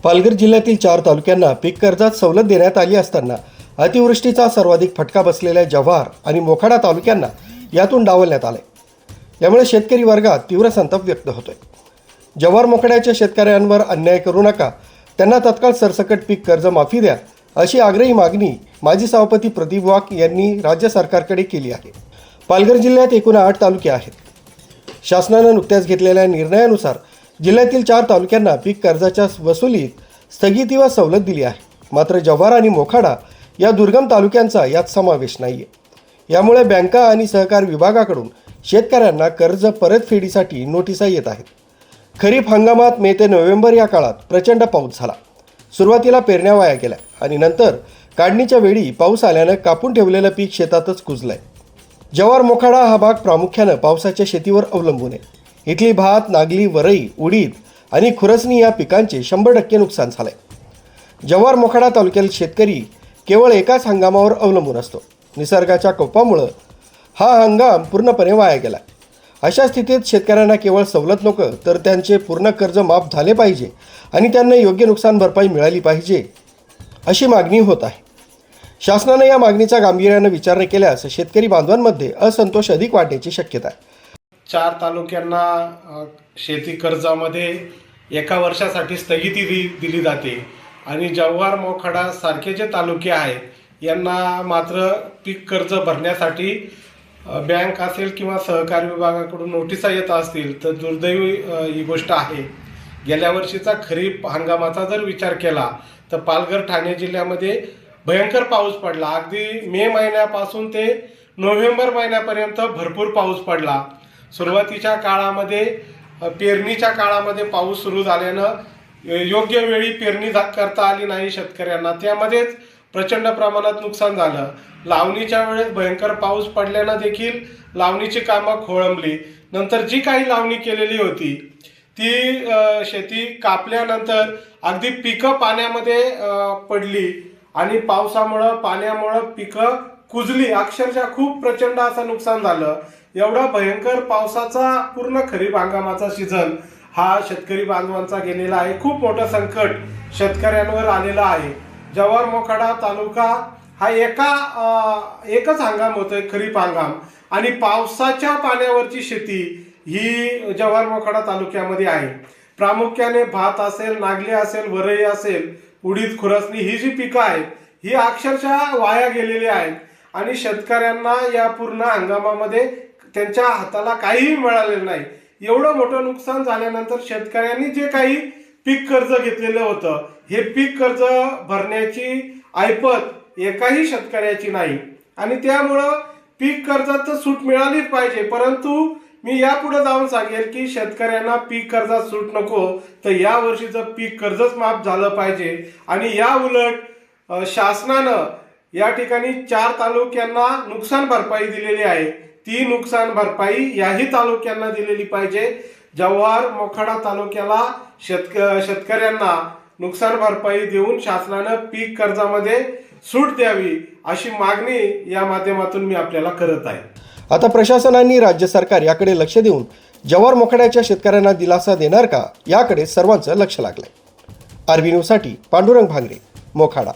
पालघर जिल्ह्यातील 4 तालुक्यांना पीक कर्जात सवलत देण्यात आली असताना अतिवृष्टीचा सर्वाधिक फटका बसलेल्या जव्हार आणि मोखाडा तालुक्यांना यातून डावलण्यात आले। यामुळे शेतकरी वर्गात तीव्र संताप व्यक्त होतोय। जव्हार मोखाड्याच्या शेतकऱ्यांवर अन्याय करू नका, त्यांना तत्काळ सरसकट पीक कर्ज माफी द्या, अशी आग्रही मागणी माजी सभापती प्रदीप वाघ यांनी राज्य सरकारकडे केली आहे। पालघर जिल्ह्यात एकूण 8 तालुके आहेत। शासनाने नुकत्याच घेतलेल्या निर्णयानुसार जिल्ह्यातील 4 तालुक्यांना पीक कर्जाच्या वसुलीत स्थगिती व सवलत दिली आहे। मात्र जव्हार आणि मोखाडा या दुर्गम तालुक्यांचा यात समावेश नाहीये। यामुळे बँका आणि सहकार विभागाकडून शेतकऱ्यांना कर्ज परतफेडीसाठी नोटिसा येत आहेत। खरीप हंगामात मे ते नोव्हेंबर या काळात प्रचंड पाऊस झाला। सुरुवातीला पेरण्या वाया गेल्या आणि नंतर काढणीच्या वेळी पाऊस आल्याने कापून ठेवलेलं पीक शेतातच कुजलंय। जव्हार मोखाडा हा भाग प्रामुख्याने पावसाच्या शेतीवर अवलंबून आहे। इथली भात, नागली, वरई, उडीद आणि खुरसणी या पिकांचे 100% नुकसान झाले। जव्हार मोखाडा तालुक्यातील शेतकरी केवळ एकाच हंगामावर अवलंबून असतो। निसर्गाच्या कोपामुळे हा हंगाम पूर्णपणे वाया गेला। अशा स्थितीत शेतकऱ्यांना केवळ सवलत नको तर त्यांचे पूर्ण कर्ज माफ झाले पाहिजे आणि त्यांना योग्य नुकसान भरपाई मिळाली पाहिजे, अशी मागणी होत आहे। शासनाने या मागणीचा गांभीर्याने विचार केल्यास शेतकरी बांधवांमध्ये असंतोष अधिक वाढण्याची शक्यता आहे। 4 तालुक्यांना शेती कर्जामध्ये एका वर्षासाठी स्थगिती दिली जाते आणि जव्हार मोखाडा सारखे जे तालुके आहेत यांना मात्र पीक कर्ज भरण्यासाठी बँक असेल किंवा सहकार विभागाकडून नोटिसा येत असतील तर दुर्दैवी ही गोष्ट आहे। गेल्या वर्षीचा खरीप हंगामाचा जर विचार केला तर पालघर ठाणे जिल्ह्यामध्ये भयंकर पाऊस पडला। अगदी मे महिन्यापासून ते नोव्हेंबर महिन्यापर्यंत भरपूर पाऊस पडला। सुरुवातीच्या काळामध्ये पेरणीच्या काळामध्ये पाऊस सुरू झाल्यानं योग्य वेळी पेरणी करता आली नाही शेतकऱ्यांना, त्यामध्येच प्रचंड प्रमाणात नुकसान झालं। लावणीच्या वेळेस भयंकर पाऊस पडल्यानं देखील लावणीची कामं खोळंबली। नंतर जी काही लावणी केलेली होती ती शेती कापल्यानंतर अगदी पिकं पाण्यामध्ये पडली आणि पाण्यामुळं पिकं कुजली। अक्षरशः खूप प्रचंड असं नुकसान झालं। एवढा भयंकर पावसाचा पूर्ण खरीप हंगामाचा सीझन हा शेतकरी बांधवांचा गेलेला आहे। खूप मोठं संकट शेतकऱ्यांवर आलेलं आहे। जव्हार मोखाडा तालुका हा एकच हंगाम होतोय, खरीप हंगाम, आणि पावसाच्या पाण्यावरची शेती ही जव्हार मोखाडा तालुक्यामध्ये आहे। प्रामुख्याने भात असेल, नागली असेल, वरई असेल, उडीद, खुरसणी ही जी पिकं आहेत ही अक्षरशः वाया गेलेली आहेत आणि शेतकऱ्यांना या पूर्ण हंगामामध्ये त्यांच्या हाताला काहीही मिळालेलं नाही। एवढं मोठं नुकसान झाल्यानंतर शेतकऱ्यांनी जे काही पीक कर्ज घेतलेलं होतं हे पीक कर्ज भरण्याची ऐपत एकाही शेतकऱ्याची नाही आणि त्यामुळं पीक कर्जात तर सूट मिळालीच पाहिजे। परंतु मी यापुढे जाऊन सांगेल की शेतकऱ्यांना पीक कर्जात सूट नको तर या वर्षीचं पीक कर्जच माफ झालं पाहिजे आणि या उलट शासनानं या ठिकाणी 4 तालुक्यांना नुकसान भरपाई दिलेली आहे। ती नुकसान भरपाई याही तालुक्यांना दिलेली पाहिजे। जव्हार मोखाडा तालुक्याला शेतकऱ्यांना नुकसान भरपाई देऊन शासनानं पीक कर्जामध्ये सूट द्यावी अशी मागणी या माध्यमातून मी आपल्याला करत आहे। आता प्रशासनाने राज्य सरकार याकडे लक्ष देऊन जव्हार मोखाड्याच्या शेतकऱ्यांना दिलासा देणार का याकडे सर्वांचं लक्ष लागलंय। आरबी न्यूजसाठी पांडुरंग भांगरे, मोखाडा।